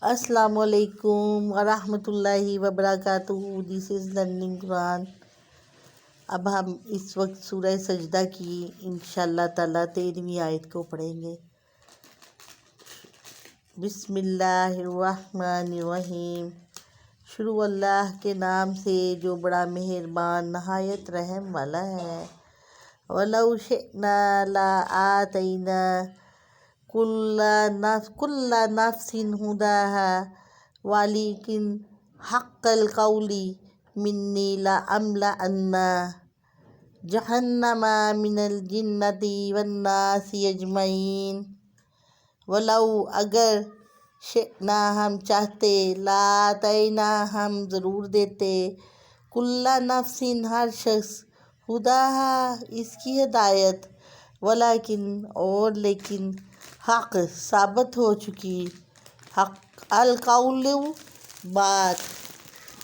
السلام علیکم ورحمۃ اللہ وبرکاتہ۔ دس از لرننگ قرآن۔ اب ہم اس وقت سورہ سجدہ کی انشاءاللہ تعالیٰ 13ویں آیت کو پڑھیں گے۔ بسم اللہ الرحمن الرحیم۔ شروع اللہ کے نام سے جو بڑا مہربان نہایت رحم والا ہے۔ وَلَوْ شِئْنَا لَآتَيْنَا كُلَّ نَفْسٍ هُدَاهَا وَلَكِنْ حَقَّ الْقَوْلِ مِنِّي لَأَمْلَأَنَّ جَهَنَّمَ مِنَ الْجِنَّةِ وَالنَّاسِ أَجْمَعِينَ۔ وَلَوْ اگر شئنا ہم چاہتے، لَآتَيْنَا ہم ضرور دیتے، كُلَّ نَفْسٍ ہر شخص، هُدَاهَا اس کی ہدایت، وَلَكِنْ اور لیکن حق ثابت ہو چکی، حق القول بات،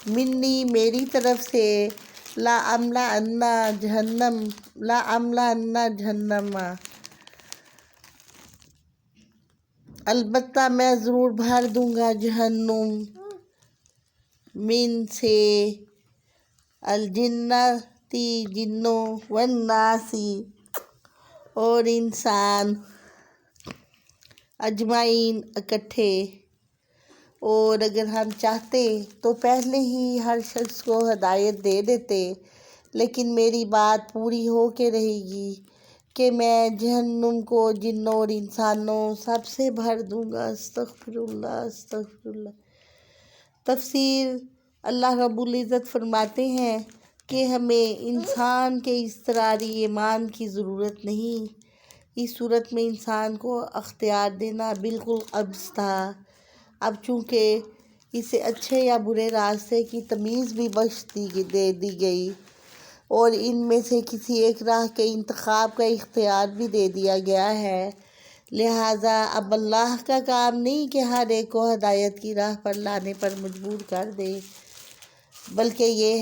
منی میری طرف سے، لَأَمْلَأَنَّ جَهَنَّمَ البتہ میں ضرور بھر دوں گا جہنم، من سے، الجنتی جنوں، والناسی اور انسان، اجمعین اکٹھے۔ اور اگر ہم چاہتے تو پہلے ہی ہر شخص کو ہدایت دے دیتے، لیکن میری بات پوری ہو کے رہے گی کہ میں جہنم کو جنوں اور انسانوں سب سے بھر دوں گا۔ استغفر اللہ۔ تفسیر: اللہ رب العزت فرماتے ہیں کہ ہمیں انسان کے اضطراری ایمان کی ضرورت نہیں۔ اس صورت میں انسان کو اختیار دینا بالکل قبض تھا۔ اب چونکہ اسے اچھے یا برے راستے کی تمیز بھی بخش دے دی گئی اور ان میں سے کسی ایک راہ کے انتخاب کا اختیار بھی دے دیا گیا ہے، لہٰذا اب اللہ کا کام نہیں کہ ہر ایک کو ہدایت کی راہ پر لانے پر مجبور کر دے، بلکہ یہ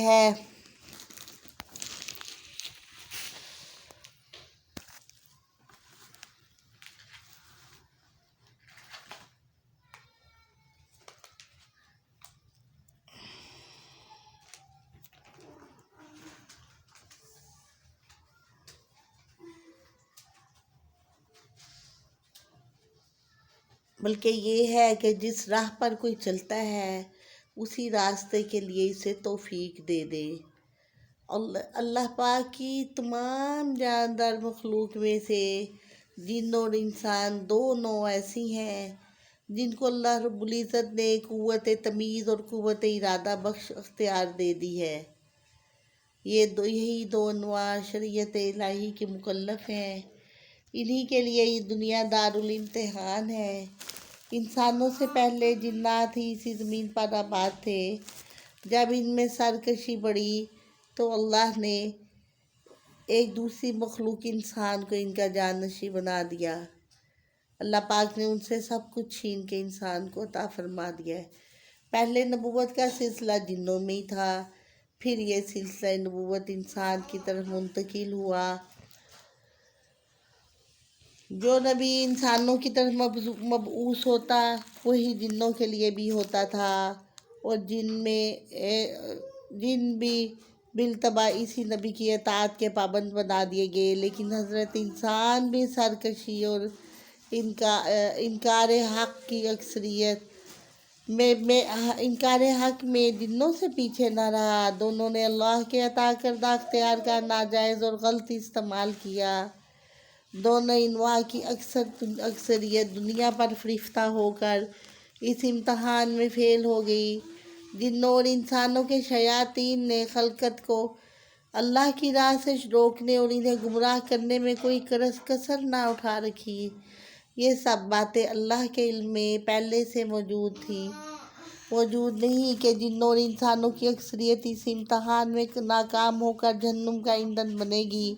ہے کہ جس راہ پر کوئی چلتا ہے اسی راستے کے لیے اسے توفیق دے دے۔ اللہ پاک کی تمام جاندار مخلوق میں سے جن اور انسان دو نوع ایسی ہیں جن کو اللہ رب العزت نے قوت تمیز اور قوت ارادہ بخش اختیار دے دی ہے۔ یہی دو انواع شریعت الہی کے مکلف ہیں، انہی کے لیے یہ دنیا دارالامتحان ہے۔ انسانوں سے پہلے جنات ہی اسی زمین پر آباد تھے۔ جب ان میں سرکشی بڑھی تو اللہ نے ایک دوسری مخلوق انسان کو ان کا جانشین بنا دیا۔ اللہ پاک نے ان سے سب کچھ چھین کے انسان کو عطا فرما دیا ہے۔ پہلے نبوت کا سلسلہ جنوں میں ہی تھا، پھر یہ سلسلہ نبوت انسان کی طرف منتقل ہوا۔ جو نبی انسانوں کی طرف مبعوث ہوتا وہی جنوں کے لیے بھی ہوتا تھا، اور جن بھی بالطبع اسی نبی کی اطاعت کے پابند بنا دیے گئے، لیکن حضرت انسان بھی سرکشی اور انکار حق میں جنوں سے پیچھے نہ رہا۔ دونوں نے اللہ کے عطا کردہ اختیار کا ناجائز اور غلط استعمال کیا۔ دونوں انواع کی اکثریت دنیا پر فرشتہ ہو کر اس امتحان میں فیل ہو گئی۔ جنوں اور انسانوں کے شیاطین نے خلقت کو اللہ کی راہ سے روکنے اور انہیں گمراہ کرنے میں کوئی کسر نہ اٹھا رکھی۔ یہ سب باتیں اللہ کے علم میں پہلے سے موجود نہیں کہ جنوں اور انسانوں کی اکثریت اس امتحان میں ناکام ہو کر جہنم کا ایندھن بنے گی۔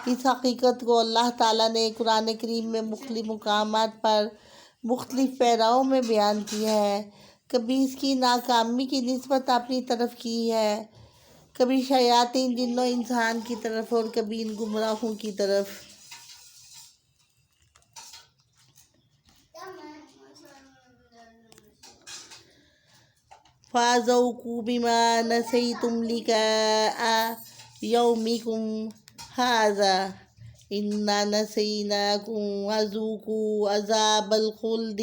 اس حقیقت کو اللہ تعالیٰ نے قرآن کریم میں مختلف مقامات پر مختلف پیراؤں میں بیان کیا ہے۔ کبھی اس کی ناکامی کی نسبت اپنی طرف کی ہے، کبھی شیاطین جن و انسان کی طرف اور کبھی ان گمراہوں کی طرف۔ فَذُوقُوا بِمَا نَسِيتُمْ لِقَاءَ يَوْمِكُمْ هَذَا إِنَّا نَسِينَاكُمْ وَذُوقُوا عَذَابَ الْخُلْدِ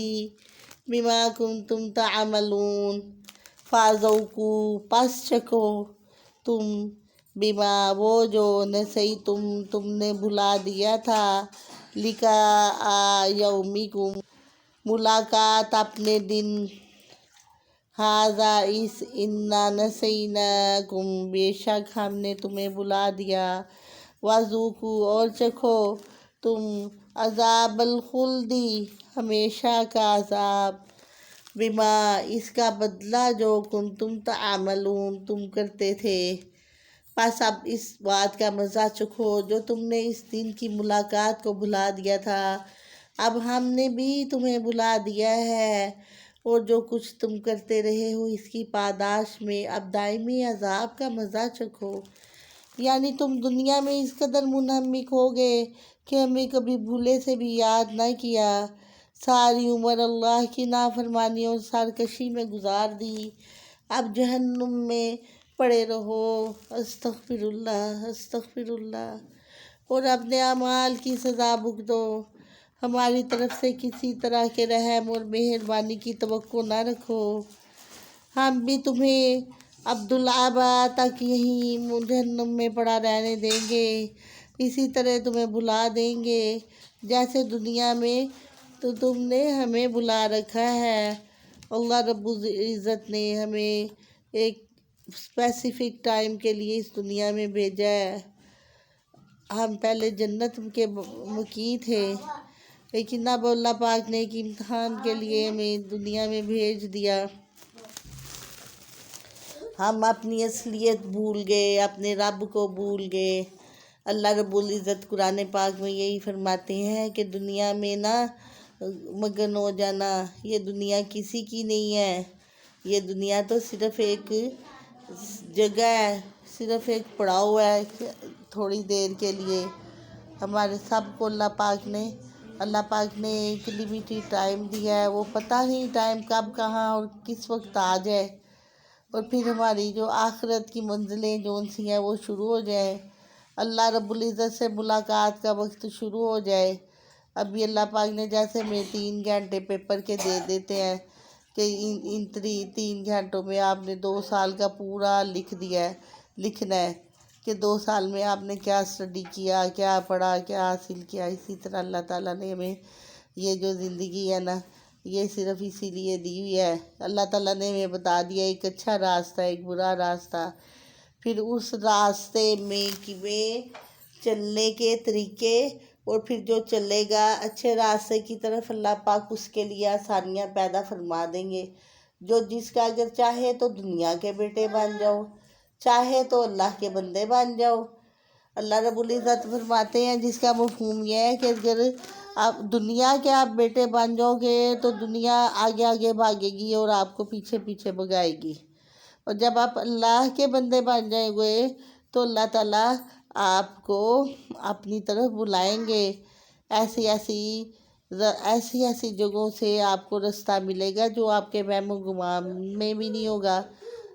بِمَا كُنْتُمْ تَعْمَلُونَ فَذُوقُوا پس چکھو تم بما وہ جو تم نے بھلا دیا تھا لقاء یومکم ملاقات اپنے دن ھذا اس انا نسیناکم بے شک ہم نے تمہیں بلا دیا وذوقوا اور چکھو تم عذاب الخلدی ہمیشہ کا عذاب بما اس کا بدلہ جو کنتم تعملون تم کرتے تھے بس اب اس بات کا مزہ چکھو جو تم نے اس دن کی ملاقات کو بھلا دیا تھا اب ہم نے بھی تمہیں بلا دیا ہے اور جو کچھ تم کرتے رہے ہو اس کی پاداش میں اب دائمی عذاب کا مزہ چکھو یعنی تم دنیا میں اس قدر منہمک ہو گئے کہ ہمیں کبھی بھولے سے بھی یاد نہ کیا ساری عمر اللہ کی نافرمانی اور سرکشی میں گزار دی اب جہنم میں پڑے رہو استغفر اللہ اور اپنے اعمال کی سزا بھگتو ہماری طرف سے کسی طرح کے رحم اور مہربانی کی توقع نہ رکھو ہم بھی تمہیں عبدالآباد تک یہیں جہنم میں پڑا رہنے دیں گے اسی طرح تمہیں بلا دیں گے جیسے دنیا میں تو تم نے ہمیں بلا رکھا ہے اللہ رب العزت نے ہمیں ایک اسپیسیفک ٹائم کے لیے اس دنیا میں بھیجا ہے ہم پہلے جنت کے مقیم تھے لیکن اب اللہ پاک نے ایک امتحان کے لیے ہمیں دنیا میں بھیج دیا ہم اپنی اصلیت بھول گئے اپنے رب کو بھول گئے اللہ رب العزت قرآن پاک میں یہی فرماتے ہیں کہ دنیا میں نہ مگن ہو جانا یہ دنیا کسی کی نہیں ہے یہ دنیا تو صرف ایک جگہ ہے صرف ایک پڑاؤ ہے تھوڑی دیر کے لیے ہمارے سب کو اللہ پاک نے ایک لمیٹڈ ٹائم دیا ہے وہ پتہ نہیں ٹائم کب کہاں اور کس وقت آ جائے اور پھر ہماری جو آخرت کی منزلیں جون سی ہیں وہ شروع ہو جائیں اللہ رب العزت سے ملاقات کا وقت شروع ہو جائے ابھی اللہ پاک نے جیسے ہمیں 3 گھنٹے پیپر کے دے دیتے ہیں کہ ان 3 گھنٹوں میں آپ نے 2 سال کا پورا لکھنا ہے کہ 2 سال میں آپ نے کیا اسٹڈی کیا کیا پڑھا کیا حاصل کیا اسی طرح اللہ تعالیٰ نے ہمیں یہ جو زندگی ہے نا یہ صرف اسی لیے دی ہوئی ہے اللہ تعالیٰ نے ہمیں بتا دیا ایک اچھا راستہ ایک برا راستہ پھر اس راستے میں چلنے کے طریقے اور پھر جو چلے گا اچھے راستے کی طرف اللہ پاک اس کے لیے آسانیاں پیدا فرما دیں گے جو جس کا اگر چاہے تو دنیا کے بیٹے بن جاؤ چاہے تو اللہ کے بندے بن جاؤ اللہ رب العزت فرماتے ہیں جس کا مفہوم یہ ہے کہ اگر آپ دنیا کے آپ بیٹے بن جاؤ گے تو دنیا آگے آگے بھاگے گی اور آپ کو پیچھے پیچھے بھگائے گی اور جب آپ اللہ کے بندے بن جائیں گے تو اللہ تعالیٰ آپ کو اپنی طرف بلائیں گے ایسی ایسی جگہوں سے آپ کو رستہ ملے گا جو آپ کے وہم و گمان میں بھی نہیں ہوگا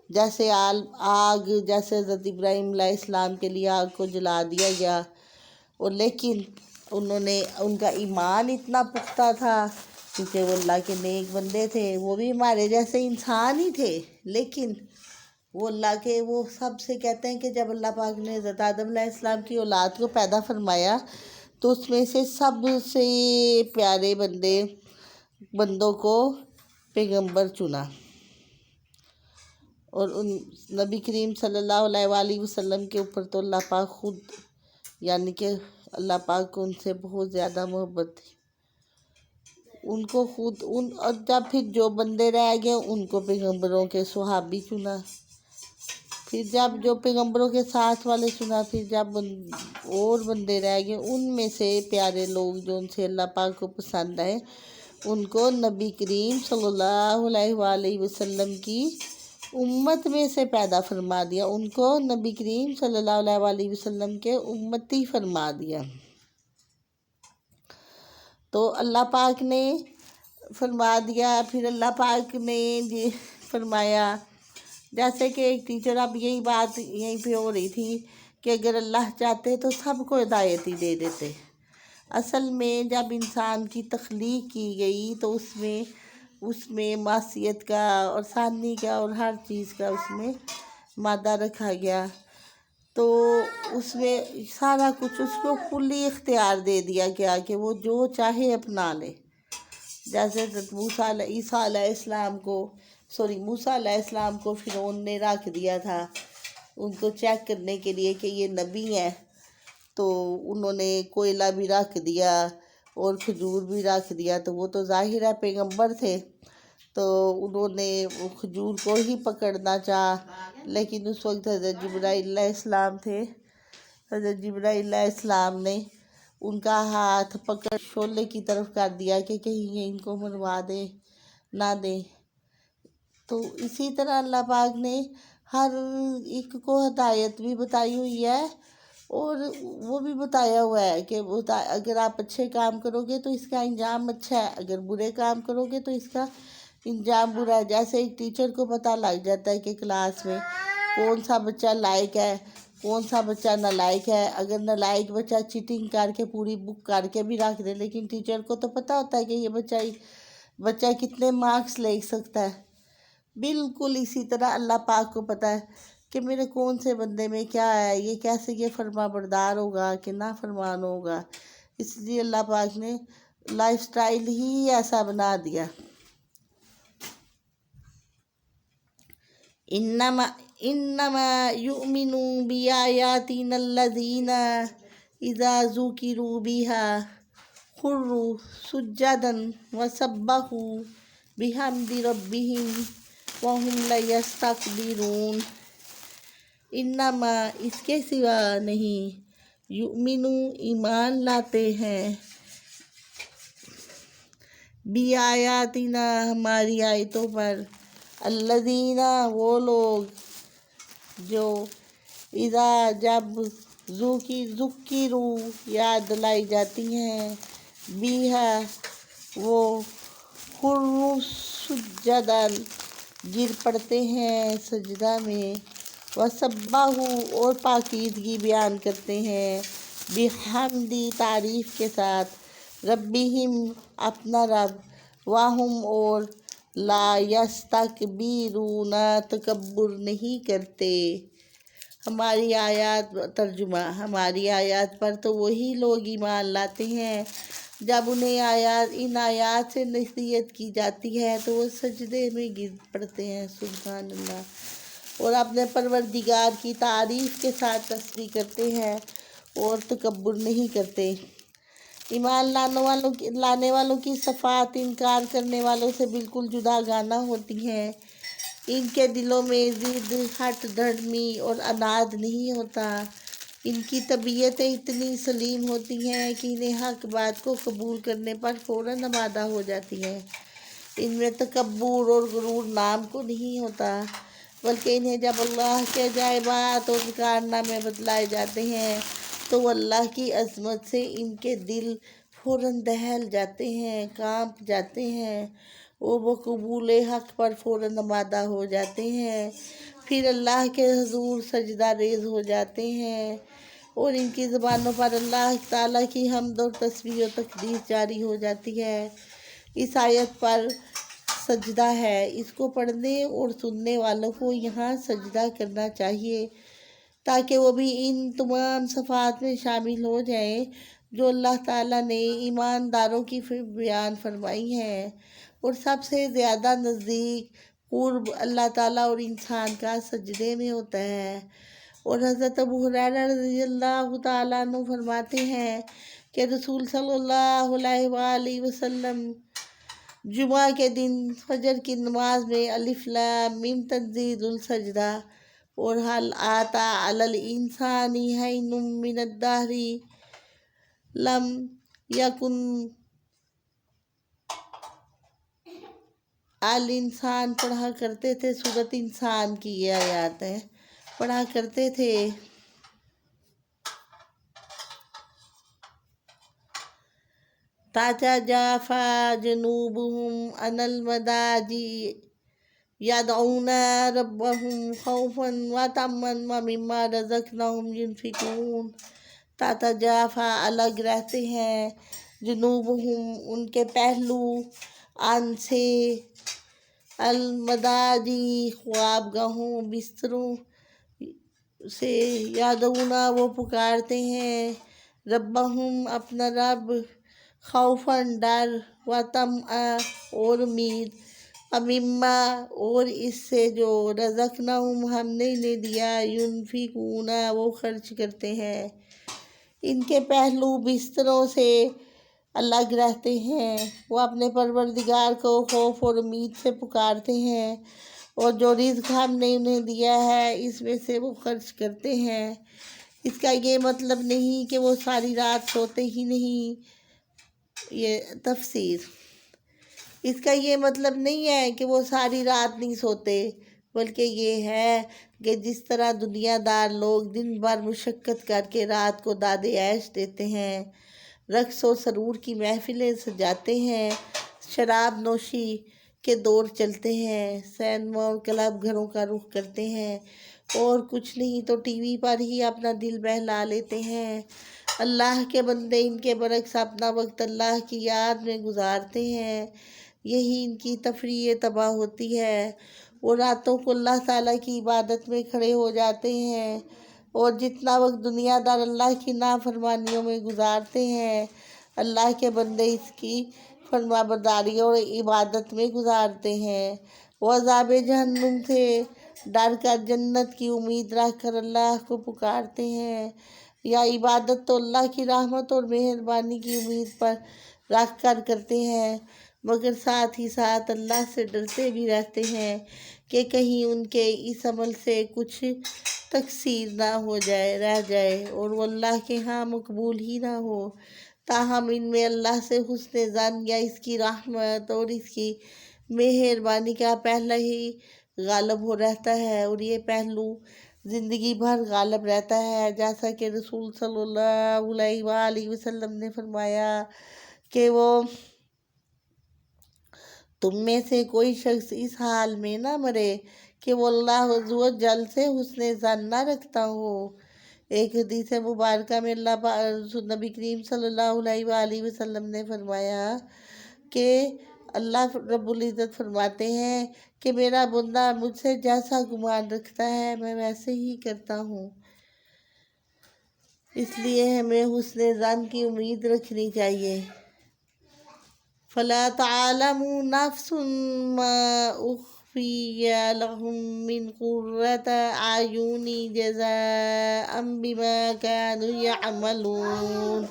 جیسے آگ جیسے حضرت ابراہیم علیہ السلام کے لیے آگ کو جلا دیا گیا اور لیکن ان کا ایمان اتنا پختہ تھا کیونکہ وہ اللہ کے نیک بندے تھے وہ بھی ہمارے جیسے انسان ہی تھے لیکن وہ اللہ کے وہ سب سے کہتے ہیں کہ جب اللہ پاک نے حضرت آدم علیہ السلام کی اولاد کو پیدا فرمایا تو اس میں سے سب سے پیارے بندوں کو پیغمبر چنا اور ان نبی کریم صلی اللہ علیہ وآلہ وسلم کے اوپر تو اللہ پاک خود یعنی کہ اللہ پاک کو ان سے بہت زیادہ محبت تھی ان کو خود اور جب پھر جو بندے رہ گئے ان کو پیغمبروں کے صحابی چنا پھر جب جو پیغمبروں کے ساتھ والے چنا پھر جب اور بندے رہ گئے ان میں سے پیارے لوگ جو ان سے اللہ پاک کو پسند آئے ان کو نبی کریم صلی اللہ علیہ وآلہ وسلم کی امت میں سے پیدا فرما دیا ان کو نبی کریم صلی اللہ علیہ وآلہ وسلم کے امتی فرما دیا تو اللہ پاک نے فرما دیا پھر اللہ پاک نے فرمایا جیسے کہ ایک ٹیچر، اب یہی بات یہیں پہ ہو رہی تھی کہ اگر اللہ چاہتے تو سب کو ہدایت ہی دے دیتے۔ اصل میں جب انسان کی تخلیق کی گئی تو اس میں معصیت کا اور ثانی کا اور ہر چیز کا اس میں مادہ رکھا گیا، تو اس میں سارا کچھ اس کو فلی اختیار دے دیا گیا کہ وہ جو چاہے اپنا لے۔ جیسے موسیٰ علیہ السلام کو فرعون نے رکھ دیا تھا ان کو چیک کرنے کے لیے کہ یہ نبی ہیں، تو انہوں نے کوئلہ بھی رکھ دیا اور کھجور بھی رکھ دیا، تو وہ تو ظاہر ہے پیغمبر تھے، تو انہوں نے وہ کھجور کو ہی پکڑنا چاہا، لیکن اس وقت حضرت جبرائیل علیہ السلام تھے۔ حضرت جبرائیل علیہ السلام نے ان کا ہاتھ پکڑ شعلے کی طرف کر دیا کہ کہیں یہ ان کو مروا دے نہ دے۔ تو اسی طرح اللہ پاک نے ہر ایک کو ہدایت بھی بتائی ہوئی ہے، اور وہ بھی بتایا ہوا ہے کہ اگر آپ اچھے کام کرو گے تو اس کا انجام اچھا ہے، اگر برے کام کرو گے تو اس کا انجام برا ہے۔ جیسے ایک ٹیچر کو پتہ لگ جاتا ہے کہ کلاس میں کون سا بچہ لائق ہے، کون سا بچہ نالائق ہے۔ اگر نالائق بچہ چیٹنگ کر کے پوری بک کر کے بھی رکھ دے، لیکن ٹیچر کو تو پتہ ہوتا ہے کہ یہ بچہ کتنے مارکس لے سکتا ہے۔ بالکل اسی طرح اللہ پاک کو پتہ ہے کہ میرے کون سے بندے میں کیا ہے، یہ کیسے یہ فرما بردار ہوگا کہ نا فرمان ہوگا۔ اس لیے اللہ پاک نے لائف سٹائل ہی ایسا بنا دیا۔ انما یؤمن بآیاتنا الذین اذا ذکروا بها خروا سجدا وسبحوا بحمد ربهم وهم لا یستکبرون۔ انما اس کے سوا نہیں، یؤمنو ایمان لاتے ہیں، بآیاتنا ہماری آیتوں پر، الذین وہ لوگ جو اذا جب ذکروا یاد دلائی جاتی ہیں، بیہا وہ خروا سجدا گر پڑتے ہیں سجدہ میں، وسبحوا اور پاکیزگی بیان کرتے ہیں، بحمدی تعریف کے ساتھ، ربہم اپنا رب، وہم اور لا یستکبرون تکبر نہیں کرتے۔ ہماری آیات ترجمہ، ہماری آیات پر تو وہی لوگ ایمان لاتے ہیں جب انہیں ان آیات سے نصیحت کی جاتی ہے تو وہ سجدے میں گر پڑتے ہیں، سبحان اللہ، اور اپنے پروردگار کی تعریف کے ساتھ تسبیح کرتے ہیں اور تکبر نہیں کرتے۔ ایمان لانے والوں کی صفات انکار کرنے والوں سے بالکل جدا گانا ہوتی ہیں۔ ان کے دلوں میں ضد، ہٹ دھرمی اور اناد نہیں ہوتا۔ ان کی طبیعتیں اتنی سلیم ہوتی ہیں کہ انہیں حق بات کو قبول کرنے پر فوراً آمادہ ہو جاتی ہیں۔ ان میں تکبر اور غرور نام کو نہیں ہوتا، بلکہ انہیں جب اللہ کے عجائبات اور کارنامے بتلائے جاتے ہیں تو وہ اللہ کی عظمت سے ان کے دل فوراً دہل جاتے ہیں، کانپ جاتے ہیں، اور وہ قبول حق پر فوراً آمادہ ہو جاتے ہیں، پھر اللہ کے حضور سجدہ ریز ہو جاتے ہیں، اور ان کی زبانوں پر اللہ تعالیٰ کی حمد اور تسبیح و تقدیس جاری ہو جاتی ہے۔ اس آیت پر سجدہ ہے، اس کو پڑھنے اور سننے والوں کو یہاں سجدہ کرنا چاہیے تاکہ وہ بھی ان تمام صفات میں شامل ہو جائیں جو اللہ تعالیٰ نے ایمانداروں کی بیان فرمائی ہیں، اور سب سے زیادہ نزدیک قرب اللہ تعالیٰ اور انسان کا سجدے میں ہوتا ہے۔ اور حضرت ابو ہریرہ رضی اللہ تعالیٰ عنہ فرماتے ہیں کہ رسول صلی اللہ علیہ وآلہ وسلم جمعہ کے دن فجر کی نماز میں الف لام میم تنزیل السجدہ اور حل آتا علی الانسان حین من الدہر لم یکن الانسان پڑھا کرتے تھے۔ سورۃ انسان کی یہ آیات ہیں، پڑھا کرتے تھے۔ تاجافا جنوبہم عن المضاجع یدعون ربهم خوفا وطمعا ومما رزقناهم ينفقون۔ تتجافا الگ رہتے ہیں جنوبہم ان کے پہلو، ان سے، المداجی خواب گاہوں بستروں سے، یدعونا وہ پکارتے ہیں، ربہم اپنا رب، خوفاً ڈر، وطمعا اور امید، ومما اور اس سے جو رزقناہم ہم نے انہیں دیا، ینفقون وہ خرچ کرتے ہیں۔ ان کے پہلو بستروں سے الگ رہتے ہیں، وہ اپنے پروردگار کو خوف اور امید سے پکارتے ہیں، اور جو رزق ہم نے انہیں دیا ہے اس میں سے وہ خرچ کرتے ہیں۔ اس کا یہ مطلب نہیں کہ وہ ساری رات سوتے ہی نہیں، یہ تفسیر۔ اس کا یہ مطلب نہیں ہے کہ وہ ساری رات نہیں سوتے، بلکہ یہ ہے کہ جس طرح دنیا دار لوگ دن بھر مشقت کر کے رات کو داد عیش دیتے ہیں، رقص و سرور کی محفلیں سجاتے ہیں، شراب نوشی کے دور چلتے ہیں، سینما اور کلب گھروں کا رخ کرتے ہیں، اور کچھ نہیں تو ٹی وی پر ہی اپنا دل بہلا لیتے ہیں، اللہ کے بندے ان کے برعکس اپنا وقت اللہ کی یاد میں گزارتے ہیں، یہی ان کی تفریح تباہ ہوتی ہے۔ وہ راتوں کو اللہ تعالیٰ کی عبادت میں کھڑے ہو جاتے ہیں، اور جتنا وقت دنیا دار اللہ کی نافرمانیوں میں گزارتے ہیں، اللہ کے بندے اس کی فرما برداری اور عبادت میں گزارتے ہیں۔ وہ عذاب جہنم سے ڈر کر جنت کی امید رکھ کر اللہ کو پکارتے ہیں، یا عبادت تو اللہ کی رحمت اور مہربانی کی امید پر رکھ کر کرتے ہیں، مگر ساتھ ہی ساتھ اللہ سے ڈرتے بھی رہتے ہیں کہ کہیں ان کے اس عمل سے کچھ تقصیر نہ رہ جائے اور وہ اللہ کے ہاں مقبول ہی نہ ہو۔ تاہم ان میں اللہ سے حسن ظن یا اس کی رحمت اور اس کی مہربانی کا پہلا ہی غالب ہو رہتا ہے، اور یہ پہلو زندگی بھر غالب رہتا ہے، جیسا کہ رسول صلی اللہ علیہ وآلہ وسلم نے فرمایا کہ وہ تم میں سے کوئی شخص اس حال میں نہ مرے کہ وہ اللہ عز و جل سے حسن ظن نہ رکھتا ہو۔ ایک حدیث مبارکہ میں نبی کریم صلی اللہ علیہ وآلہ وسلم نے فرمایا کہ اللہ رب العزت فرماتے ہیں کہ میرا بندہ مجھ سے جیسا گمان رکھتا ہے میں ویسے ہی کرتا ہوں، اس لیے ہمیں حسن ظن کی امید رکھنی چاہیے۔ فَلَا تَعْلَمُ نَفْسٌ مَّا أُخْفِيَ لَهُم مِّن قُرَّةِ أَعْيُنٍ جَزَاءً بِمَا كَانُوا يَعْمَلُونَ۔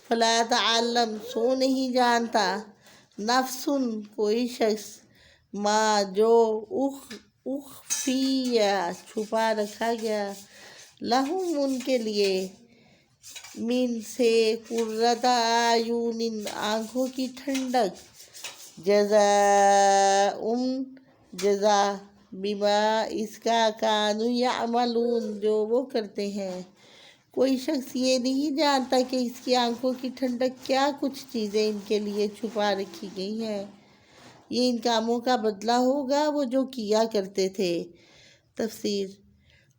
فَلَا تَعْلَمُ سو نہیں جانتا، نفسٌ کوئی شخص، ما جو، اخفی چھپا رکھا گیا، لہم ان کے لیے، من سے، قرۃ اعین آنکھوں کی ٹھنڈک، جزاء جزا، بما اس کا، کانوا یعملون جو وہ کرتے ہیں۔ کوئی شخص یہ نہیں جانتا کہ اس کی آنکھوں کی ٹھنڈک کیا کچھ چیزیں ان کے لیے چھپا رکھی گئی ہیں، یہ ان کاموں کا بدلہ ہوگا وہ جو کیا کرتے تھے۔ تفسیر۔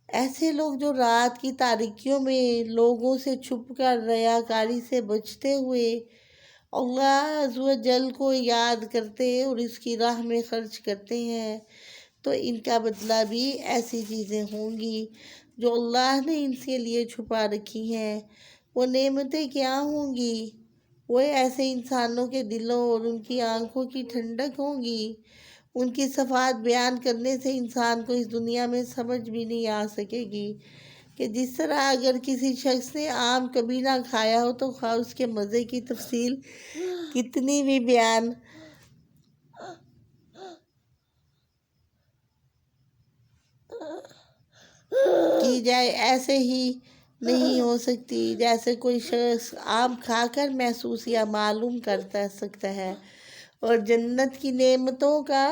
ایسے لوگ جو رات کی تاریکیوں میں لوگوں سے چھپ کر ریاکاری سے بچتے ہوئے اللہ عز و جل کو یاد کرتے اور اس کی راہ میں خرچ کرتے ہیں، تو ان کا بدلہ بھی ایسی چیزیں ہوں گی جو اللہ نے ان کے لیے چھپا رکھی ہیں۔ وہ نعمتیں کیا ہوں گی؟ وہ ایسے انسانوں کے دلوں اور ان کی آنکھوں کی ٹھنڈک ہوں گی۔ ان کی صفات بیان کرنے سے انسان کو اس دنیا میں سمجھ بھی نہیں آ سکے گی کہ جس طرح اگر کسی شخص نے آم کبھی نہ کھایا ہو تو خواہ اس کے مزے کی تفصیل کتنی بھی بیان کی جائے ایسے ہی نہیں ہو سکتی جیسے کوئی شخص آم کھا کر محسوس یا معلوم کر سکتا ہے۔ اور جنت کی نعمتوں کا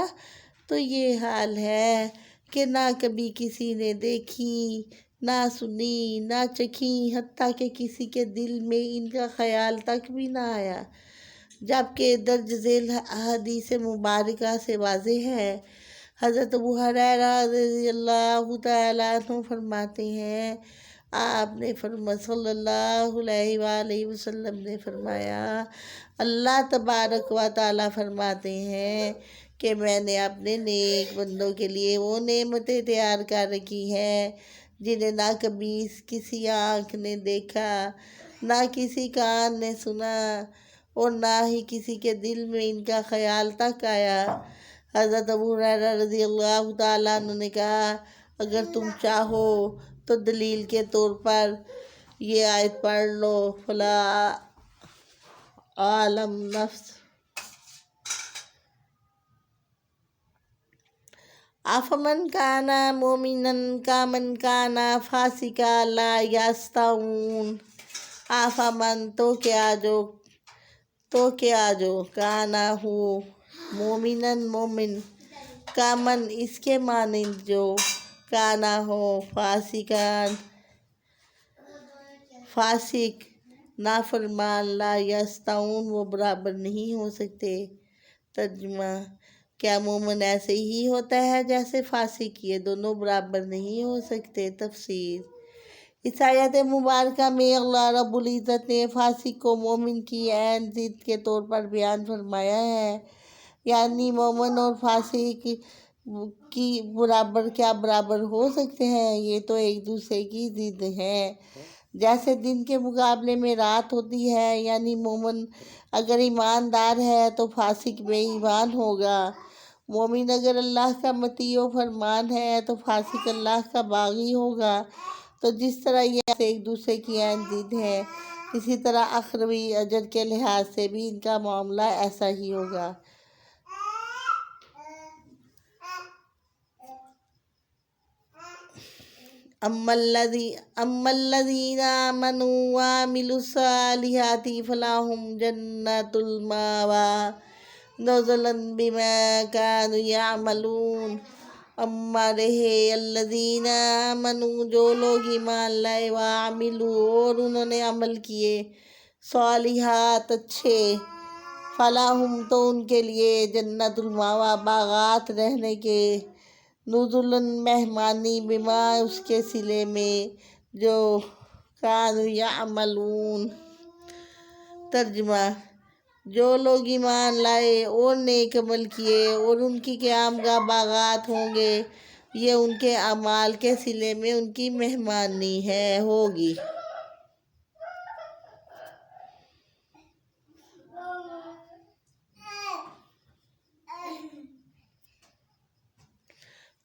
تو یہ حال ہے کہ نہ کبھی کسی نے دیکھی، نہ سنی، نہ چکھی، حتیٰ کہ کسی کے دل میں ان کا خیال تک بھی نہ آیا، جبکہ درج ذیل حدیث مبارکہ سے واضح ہے حضرت ابو ہریرہ رضی اللہ تعالیٰ عنہ فرماتے ہیں، آپ نے صلی اللہ علیہ وآلہ وسلم نے فرمایا، اللہ تبارک و تعالیٰ فرماتے ہیں کہ میں نے اپنے نیک بندوں کے لیے وہ نعمتیں تیار کر رکھی ہیں جنہیں نہ کبھی کسی آنکھ نے دیکھا، نہ کسی کان نے سنا، اور نہ ہی کسی کے دل میں ان کا خیال تک آیا۔ حضرت ابو ہریرہ رضی اللہ تعالیٰ عنہ نے کہا، اگر تم چاہو تو دلیل کے طور پر یہ آیت پڑھ لو، فلا عالم نفس افمن کانا مومنن کامن کانا فاسقا لا یستوون، افمن تو کیا جو کانا ہو مومنن مومن، کامن اس کے مانند جو، کانا ہو فاسق نافرمان، لا یستوون وہ برابر نہیں ہو سکتے۔ ترجمہ، کیا مومن ایسے ہی ہوتا ہے جیسے فاسق؟ یہ دونوں برابر نہیں ہو سکتے۔ تفسیر، اس آیت مبارکہ میں اللہ رب العزت نے فاسق کو مومن کی عین ضد کے طور پر بیان فرمایا ہے، یعنی مومن اور فاسق کی برابر ہو سکتے ہیں؟ یہ تو ایک دوسرے کی ضد ہیں۔ جیسے دن کے مقابلے میں رات ہوتی ہے، یعنی مومن اگر ایماندار ہے تو فاسق بے ایمان ہوگا، مومن اگر اللہ کا مطیع و فرمان ہے تو فاسق اللہ کا باغی ہوگا۔ تو جس طرح یہ ایک دوسرے کی عین ضد ہیں، اسی طرح اخروی اجر کے لحاظ سے بھی ان کا معاملہ ایسا ہی ہوگا۔ اما الذین آمنوا وعملوا الصالحات فلہم جنات المأوی نزلا بما كانوا یعملون۔ اما رہے الذین آمنوا جو لوگ ایمان لائے، وعملوا اور انہوں نے عمل کیے، صالحات اچھے، فلاحم تو ان کے لیے جنت المأوی باغات رہنے کے، نزلاً مہمانی، بما اس کے صلے میں، جو کانوا یعملون۔ ترجمہ، جو لوگ ایمان لائے اور نیک عمل کیے اور ان کی قیام گاہ باغات ہوں گے، یہ ان کے اعمال کے صلے میں ان کی مہمانی ہوگی۔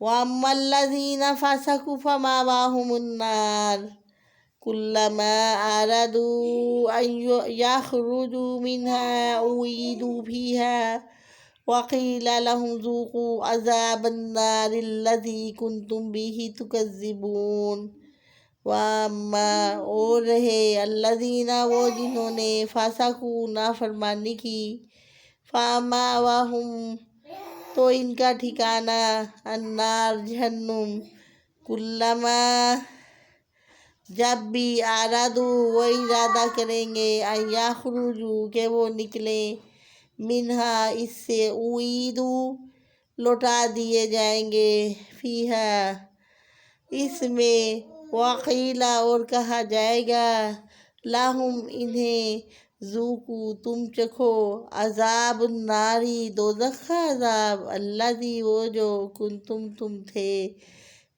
وَأَمَّا الَّذِينَ فَسَقُوا فَمَأْوَاهُمُ النَّارُ كُلَّمَا أَرَادُوا أَن يَخْرُجُوا مِنْهَا أُعِيدُوا فِيهَا وَقِيلَ لَهُمْ ذُوقُوا عَذَابَ النَّارِ الَّذِي كُنْتُمْ بِهِ تُكَذِّبُونَ۔ وَأَمَّا اور رہے الَّذِينَ وہ جنہوں نے فَسَقُوا نافرمانی کی، فَمَأْوَاهُمْ تو ان کا ٹھکانہ النار جہنم، کلما جب بھی آرادو وہ ارادہ کریں گے، ان یخرجو کہ وہ نکلیں، منہا اس سے، اعیدو لوٹا دیے جائیں گے، فیہا اس میں، وقیلا اور کہا جائے گا، لہم انہیں، ذوقو تم چکھو، عذاب الناری دوزخ کا عذاب، الذی وہ جو، کنتم تم تھے،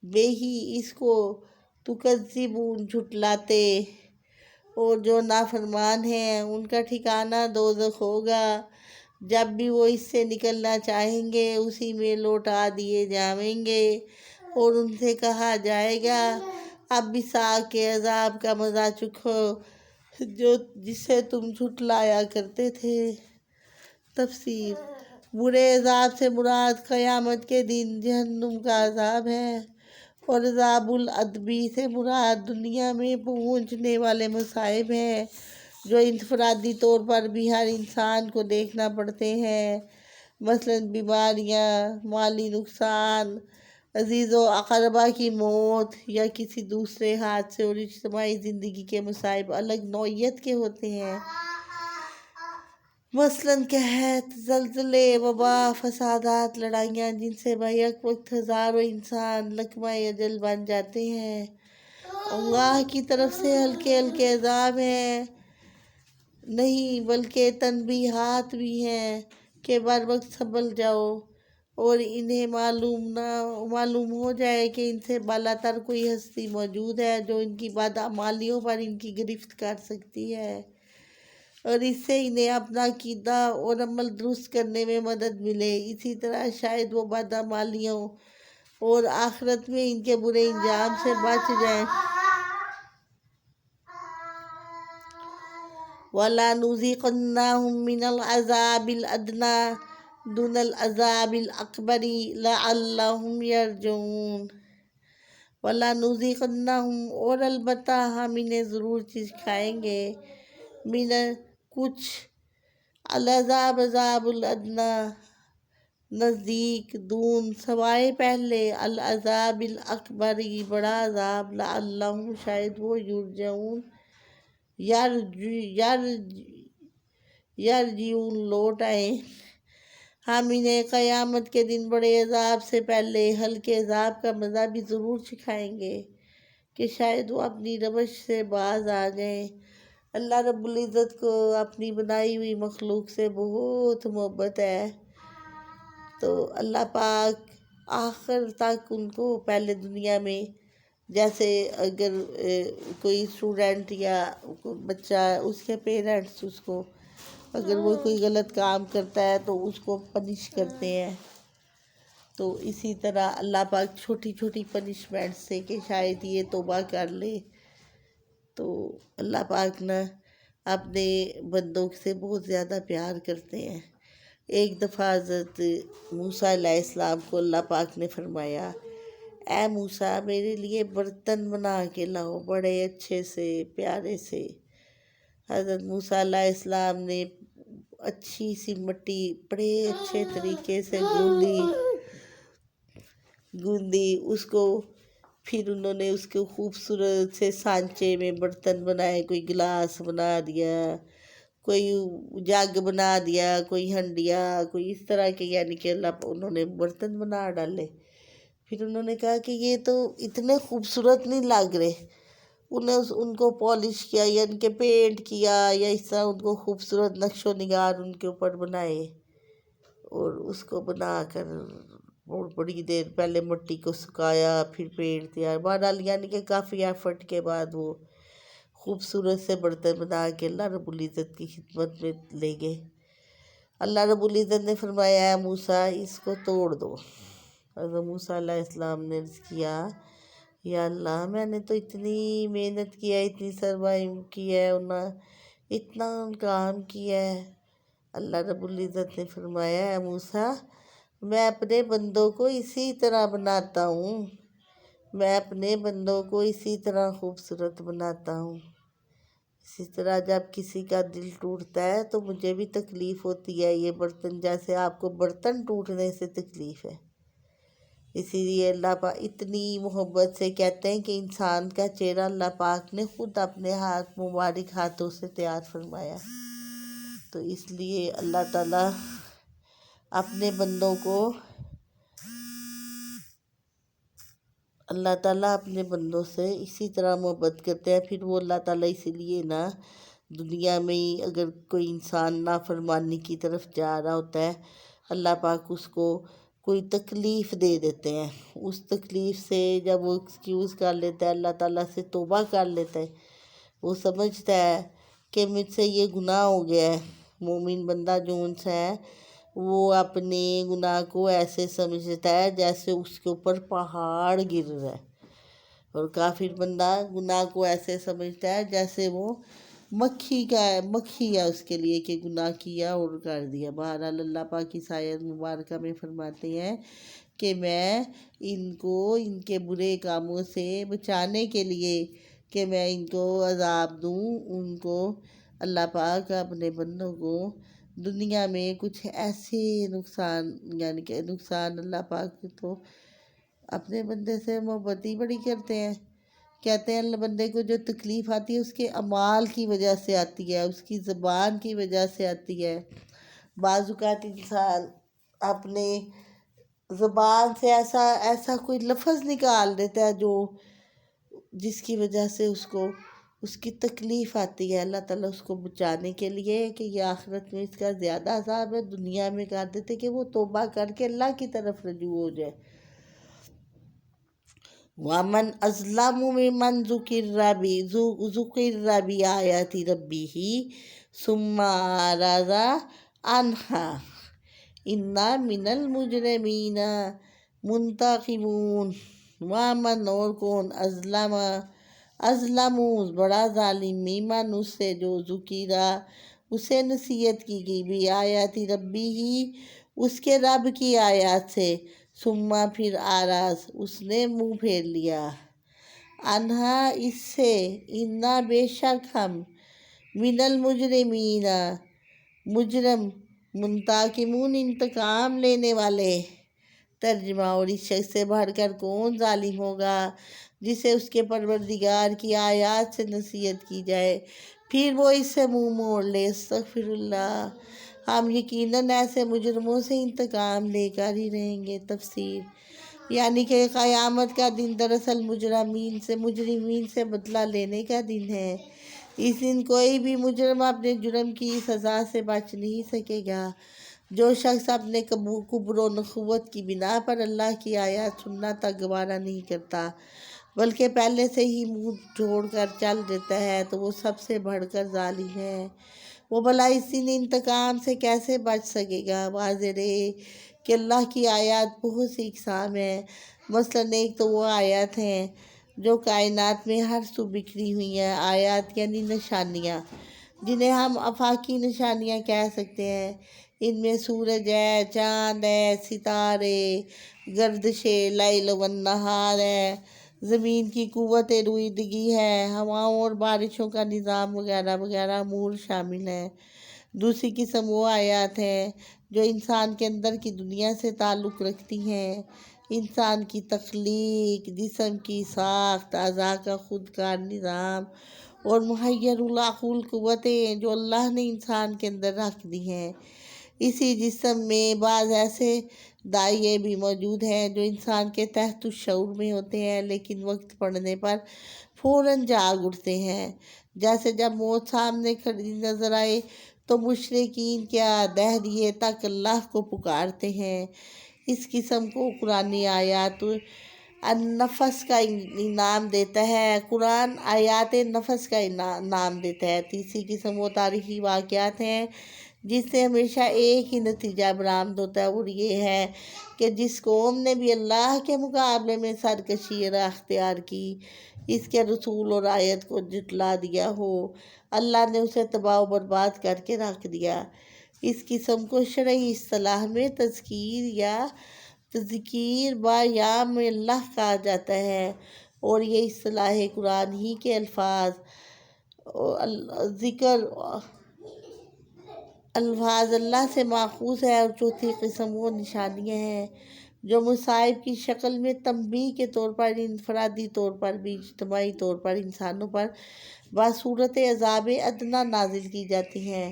بہی اس کو، تکذبون جھٹلاتے۔ اور جو نافرمان ہیں ان کا ٹھکانہ دوزخ ہوگا، جب بھی وہ اس سے نکلنا چاہیں گے اسی میں لوٹا دیے جائیں گے، اور ان سے کہا جائے گا، اب اس آگ کے عذاب کا مزہ چکھو جسے تم جھٹلایا کرتے تھے۔ تفسیر، برے عذاب سے مراد قیامت کے دن جہنم کا عذاب ہے، اور عذاب الادبی سے مراد دنیا میں پہنچنے والے مصائب ہیں جو انفرادی طور پر بھی ہر انسان کو دیکھنا پڑتے ہیں، مثلاً بیماریاں، مالی نقصان، عزیز و اقربا کی موت، یا کسی دوسرے حادثے، اور اجتماعی زندگی کے مصائب الگ نوعیت کے ہوتے ہیں۔ مثلاً قحط، زلزلے، وبا، فسادات، لڑائیاں جن سے بیک وقت ہزاروں انسان لقمہ اجل بن جاتے ہیں۔ اللہ کی طرف سے ہلکے ہلکے عذاب ہیں نہیں بلکہ تنبیہات بھی ہیں کہ بر وقت سنبھل جاؤ اور انہیں معلوم ہو جائے کہ ان سے بالا تر کوئی ہستی موجود ہے جو ان کی بدعمالیوں پر ان کی گرفت کر سکتی ہے اور اس سے انہیں اپنا عقیدہ اور عمل درست کرنے میں مدد ملے۔ اسی طرح شاید وہ بدعمالیوں اور آخرت میں ان کے برے انجام سے بچ جائیں۔ وَلَنُذِيقَنَّهُم مِّنَ الْعَذَابِ الْأَدْنَىٰ دُونَ الْعَذَابِ الْأَكْبَرِ لَعَلَّهُمْ يَرْجِعُونَ۔ وَلَنُذِيقَنَّهُم اور البتہ ہم انہیں ضرور چیز کھائیں گے، من کچھ، العذاب عذاب الادنیٰ نزدیک، دون سوائے پہلے، العذاب الاکبر بڑا عذاب، لعلہم شاید وہ یرجعون یرجعون لوٹ آئیں۔ ہم انہیں قیامت کے دن بڑے عذاب سے پہلے ہلکے عذاب کا مزہ بھی ضرور چکھائیں گے کہ شاید وہ اپنی روش سے باز آ جائیں۔ اللہ رب العزت کو اپنی بنائی ہوئی مخلوق سے بہت محبت ہے، تو اللہ پاک آخر تک ان کو پہلے دنیا میں، جیسے اگر کوئی اسٹوڈنٹ یا بچہ، اس کے پیرنٹس اس کو اگر وہ کوئی غلط کام کرتا ہے تو اس کو پنش کرتے ہیں، تو اسی طرح اللہ پاک چھوٹی چھوٹی پنشمنٹ سے کہ شاید یہ توبہ کر لے، تو اللہ پاک نا اپنے بندوں سے بہت زیادہ پیار کرتے ہیں۔ ایک دفعہ حضرت موسیٰ علیہ السلام کو اللہ پاک نے فرمایا، اے موسیٰ میرے لیے برتن بنا کے لاؤ بڑے اچھے سے پیارے سے۔ حضرت موسیٰ علیہ السلام نے اچھی سی مٹی بڑے اچھے طریقے سے گوندی اس کو، پھر انہوں نے اس کو خوبصورت سے سانچے میں برتن بنائے، کوئی گلاس بنا دیا، کوئی جگ بنا دیا، کوئی ہنڈیا، کوئی اس طرح کے، یعنی کہ انہوں نے برتن بنا ڈالے۔ پھر انہوں نے کہا کہ یہ تو اتنے خوبصورت نہیں لگ رہے، ان کو پالش کیا، یعنی کہ پینٹ کیا، یا اس طرح ان کو خوبصورت نقش و نگار ان کے اوپر بنائے، اور اس کو بنا کر بڑی دیر پہلے مٹی کو سکایا، پھر پینٹ تیار، بہرحال یعنی کہ کافی ایفرٹ کے بعد وہ خوبصورت سے برتن بنا کے اللہ رب العزت کی خدمت میں لے گئے۔ اللہ رب العزت نے فرمایا، اے موسیٰ اس کو توڑ دو۔ حضرت موسیٰ علیہ السلام نے عرض کیا، یا اللہ میں نے تو اتنی محنت کیا، اتنی سرمایہ کی ہے، اتنا کام کیا ہے۔ اللہ رب العزت نے فرمایا، اے موسیٰ میں اپنے بندوں کو اسی طرح بناتا ہوں، میں اپنے بندوں کو اسی طرح خوبصورت بناتا ہوں۔ اسی طرح جب کسی کا دل ٹوٹتا ہے تو مجھے بھی تکلیف ہوتی ہے، یہ برتن جیسے آپ کو برتن ٹوٹنے سے تکلیف ہے، اسی لیے اللہ پاک اتنی محبت سے کہتے ہیں کہ انسان کا چہرہ اللہ پاک نے خود اپنے مبارک ہاتھوں سے تیار فرمایا، تو اس لیے اللہ تعالیٰ اپنے بندوں سے اسی طرح محبت کرتے ہیں۔ پھر وہ اللہ تعالیٰ اسی لیے نا دنیا میں ہی اگر کوئی انسان نافرمانی کی طرف جا رہا ہوتا ہے، اللہ پاک اس کو کوئی تکلیف دے دیتے ہیں، اس تکلیف سے جب وہ ایکسکیوز کر لیتا ہے، اللہ تعالیٰ سے توبہ کر لیتا ہے، وہ سمجھتا ہے کہ مجھ سے یہ گناہ ہو گیا ہے۔ مومن بندہ جو ان سے ہے وہ اپنے گناہ کو ایسے سمجھتا ہے جیسے اس کے اوپر پہاڑ گر رہا ہے، اور کافر بندہ گناہ کو ایسے سمجھتا ہے جیسے وہ مکھی ہے اس کے لیے کہ گناہ کیا اور کر دیا۔ بہرحال اللہ پاک کی آیت مبارکہ میں فرماتے ہیں کہ میں ان کو ان کے برے کاموں سے بچانے کے لیے کہ میں ان کو عذاب دوں، ان کو اللہ پاک اپنے بندوں کو دنیا میں کچھ ایسے نقصان، یعنی کہ نقصان، اللہ پاک تو اپنے بندے سے محبت ہی بڑی کرتے ہیں، کہتے ہیں اللہ بندے کو جو تکلیف آتی ہے اس کے اعمال کی وجہ سے آتی ہے، اس کی زبان کی وجہ سے آتی ہے۔ بعض اوقات انسان اپنے زبان سے ایسا کوئی لفظ نکال دیتا ہے جس کی وجہ سے اس کی تکلیف آتی ہے۔ اللہ تعالیٰ اس کو بچانے کے لیے کہ یہ آخرت میں اس کا زیادہ عذاب ہے، دنیا میں کر دیتے کہ وہ توبہ کر کے اللہ کی طرف رجوع ہو جائے۔ وَمَنْ أَظْلَمُ مِمَّنْ ذُكِرَ بِآيَاتِ رَبِّهِ ثُمَّ أَعْرَضَ عَنْهَا إِنَّا مِنَ الْمُجْرِمِينَ مُنْتَقِمُونَ۔ وَمَنْ اور کون ازلم بڑا ظالم ممن اس سے جو ذکیرہ اسے نصیحت کی گئی بھی آیات ربی ہی اس کے رب کی آیات سے، ثم پھر آراز اس نے منہ پھیر لیا، انہا اس سے، انا بے شک ہم، من المجرمین مجرم، منتقمون انتقام لینے والے۔ ترجمہ، اور اس شخص سے بڑھ کر کون ظالم ہوگا جسے اس کے پروردگار کی آیات سے نصیحت کی جائے پھر وہ اس سے منہ موڑ لے۔ استغفر اللہ، ہم یقیناً ایسے مجرموں سے انتقام لے کر ہی رہیں گے۔ تفسیر، یعنی کہ قیامت کا دن دراصل مجرمین سے بدلہ لینے کا دن ہے۔ اس دن کوئی بھی مجرم اپنے جرم کی سزا سے بچ نہیں سکے گا۔ جو شخص اپنے کبر و نخوت کی بنا پر اللہ کی آیات سننا تک گوارا نہیں کرتا بلکہ پہلے سے ہی منہ چھوڑ کر چل دیتا ہے تو وہ سب سے بڑھ کر ظالم ہے۔ وہ بھلا اس دن انتقام سے کیسے بچ سکے گا؟ واضح رہے کہ اللہ کی آیات بہت سی اقسام ہیں۔ مثلاً ایک تو وہ آیات ہیں جو کائنات میں ہر سو بکھری ہوئی ہیں۔ آیات یعنی نشانیاں، جنہیں ہم آفاقی نشانیاں کہہ سکتے ہیں۔ ان میں سورج ہے، چاند ہے، ستارے، گردش لیل و نہار ہے، زمین کی قوت رویدگی ہے، ہواؤں اور بارشوں کا نظام وغیرہ وغیرہ امور شامل ہیں۔ دوسری قسم وہ آیات ہیں جو انسان کے اندر کی دنیا سے تعلق رکھتی ہیں۔ انسان کی تخلیق، جسم کی ساخت، اعضاء کا خود کار نظام اور محیر العقول قوتیں جو اللہ نے انسان کے اندر رکھ دی ہیں۔ اسی جسم میں بعض ایسے دائیں بھی موجود ہیں جو انسان کے تحت الشعور میں ہوتے ہیں لیکن وقت پڑنے پر فوراً جاگ اٹھتے ہیں۔ جیسے جب موت سامنے کھڑی نظر آئے تو مشرکین کیا دہریے تک اللہ کو پکارتے ہیں۔ اس قسم کو قرآن آیات النفس کا نام دیتا ہے۔ قرآن آیات نفس کا نام دیتا ہے۔ تیسری قسم وہ تاریخی واقعات ہیں جس سے ہمیشہ ایک ہی نتیجہ برآمد ہوتا ہے، اور یہ ہے کہ جس قوم نے بھی اللہ کے مقابلے میں سرکشی اختیار کی، اس کے رسول اور آیت کو جھٹلا دیا ہو، اللہ نے اسے تباہ و برباد کر کے رکھ دیا۔ اس قسم کو شرعی اصطلاح میں تذکیر با یام اللہ کہا جاتا ہے، اور یہ اصطلاح قرآن ہی کے الفاظ اللہ سے ماخوذ ہے۔ اور چوتھی قسم وہ نشانیاں ہیں جو مصائب کی شکل میں تنبیہ کے طور پر انفرادی طور پر بھی اجتماعی طور پر انسانوں پر بصورت عذاب ادنیٰ نازل کی جاتی ہیں۔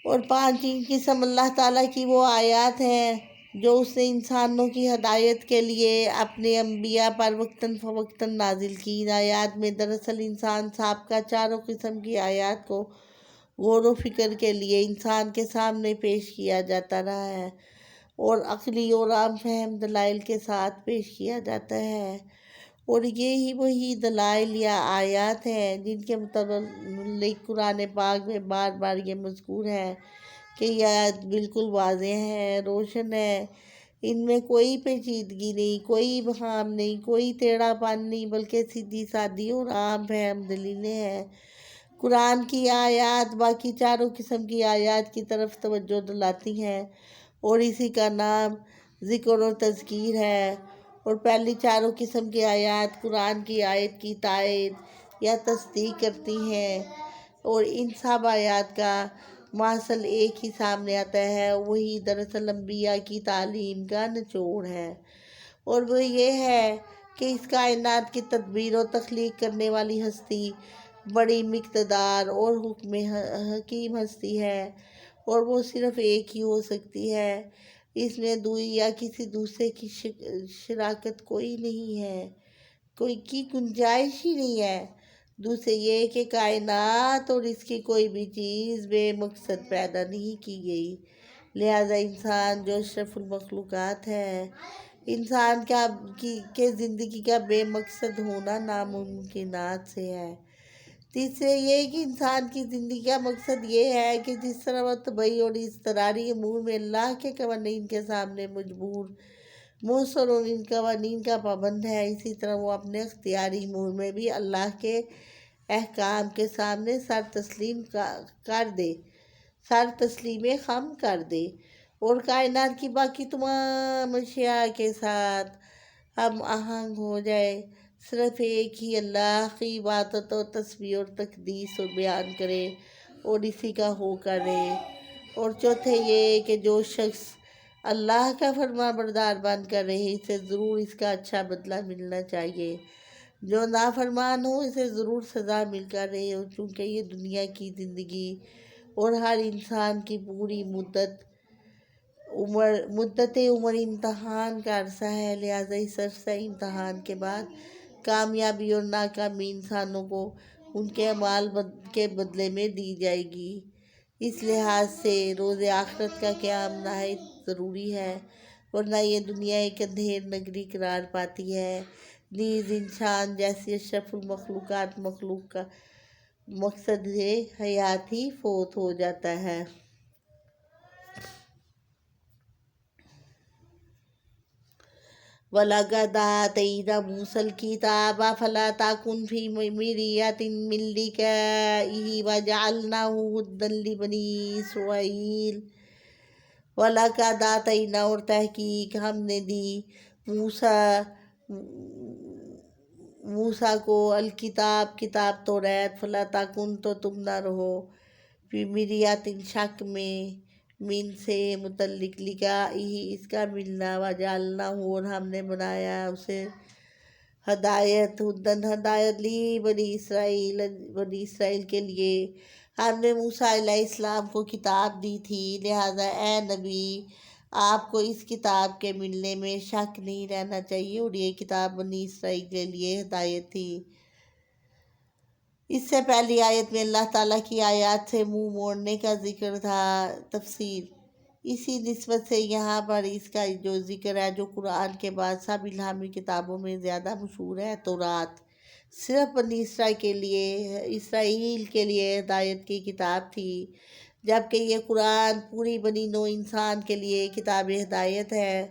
اور پانچویں قسم اللہ تعالیٰ کی وہ آیات ہیں جو اس نے انسانوں کی ہدایت کے لیے اپنے انبیاء پر وقتاً فوقتاً نازل کی۔ ان آیات میں دراصل انسان سابقہ چاروں قسم کی آیات کو غور و فکر کے لیے انسان کے سامنے پیش کیا جاتا رہا ہے اور عقلی اور عام فہم دلائل کے ساتھ پیش کیا جاتا ہے، اور یہی وہی دلائل یا آیات ہیں جن کے متعلق قرآن پاک میں بار بار یہ مذکور ہے کہ یہ آیات بالکل واضح ہے، روشن ہے، ان میں کوئی پیچیدگی نہیں، کوئی ابہام نہیں، کوئی ٹیڑھا پن نہیں، بلکہ سیدھی سادی اور عام فہم دلیلیں ہیں۔ قرآن کی آیات باقی چاروں قسم کی آیات کی طرف توجہ دلاتی ہیں اور اسی کا نام ذکر اور تذکیر ہے۔ اور پہلی چاروں قسم کی آیات قرآن کی آیت کی تائید یا تصدیق کرتی ہیں، اور ان سب آیات کا محصل ایک ہی سامنے آتا ہے، وہی دراصل انبیاء کی تعلیم کا نچوڑ ہے، اور وہ یہ ہے کہ اس کائنات کی تدبیر و تخلیق کرنے والی ہستی بڑی مقتدار اور حکیم ہستی ہے، اور وہ صرف ایک ہی ہو سکتی ہے۔ اس میں دوئی یا کسی دوسرے کی شراکت کوئی نہیں ہے، کوئی کی گنجائش ہی نہیں ہے۔ دوسرے یہ کہ کائنات اور اس کی کوئی بھی چیز بے مقصد پیدا نہیں کی گئی، لہذا انسان جو اشرف المخلوقات ہے، انسان کے زندگی کا بے مقصد ہونا ناممکنات سے ہے۔ تیسرے یہ کہ انسان کی زندگی کا مقصد یہ ہے کہ جس طرح وہ طبعی اور اضطراری امور میں اللہ کے قوانین کے سامنے مجبور، محصور اور ان قوانین کا پابند ہے، اسی طرح وہ اپنے اختیاری امور میں بھی اللہ کے احکام کے سامنے سر تسلیم خم کر دے اور کائنات کی باقی تمام اشیاء کے ساتھ ہم آہنگ ہو جائے، صرف ایک ہی اللہ کی عبادت اور تسبیح اور تقدیس اور بیان کرے اور اسی کا ہو کرے۔ اور چوتھے یہ کہ جو شخص اللہ کا فرما بردار بن کر رہے، اسے ضرور اس کا اچھا بدلہ ملنا چاہیے، جو نافرمان ہو اسے ضرور سزا مل کر رہے ہو، چونکہ یہ دنیا کی زندگی اور ہر انسان کی پوری مدت عمر امتحان کا عرصہ ہے، لہذا اس عرصہ امتحان کے بعد کامیابی اور ناکامی انسانوں کو ان کے اعمال کے بدلے میں دی جائے گی۔ اس لحاظ سے روز آخرت کا قیام نہایت ضروری ہے، ورنہ یہ دنیا ایک اندھیر نگری قرار پاتی ہے، نیز انسان جیسی اشرف المخلوقات مخلوق کا مقصد حیات ہی فوت ہو جاتا ہے۔ وَلَقَدْ آتَيْنَا مُوسَى الْكِتَابَ فَلَا تَكُنْ فِي مِرْيَةٍ مِّن لِقَائِهِ وَجَعَلْنَاهُ هُدًى لِبَنِي إِسْرَائِيلَ۔ وَلَقَدْ آتَيْنَا اور تحقیق ہم نے دی موسیٰ کو کتاب توریت، فَلَا تَكُنْ تو تم نہ رہو، فِي مِرْيَةٍ شک میں، من سے متعلق، لقائہ اس کا ملنا، وجعلناہ اور ہم نے بنایا اسے ہدایت لی بنی اسرائیل کے لیے۔ ہم نے موسیٰ علیہ السلام کو کتاب دی تھی، لہذا اے نبی آپ کو اس کتاب کے ملنے میں شک نہیں رہنا چاہیے، اور یہ کتاب بنی اسرائیل کے لیے ہدایت تھی۔ اس سے پہلی آیت میں اللہ تعالیٰ کی آیات سے منہ موڑنے کا ذکر تھا۔ تفسیر: اسی نسبت سے یہاں پر اس کا جو ذکر ہے، جو قرآن کے بعد سب الہامی کتابوں میں زیادہ مشہور ہے، تورات صرف بنی اسرائیل کے لیے ہدایت کی کتاب تھی، جبکہ یہ قرآن پوری بنی نوع انسان کے لیے کتاب ہدایت ہے۔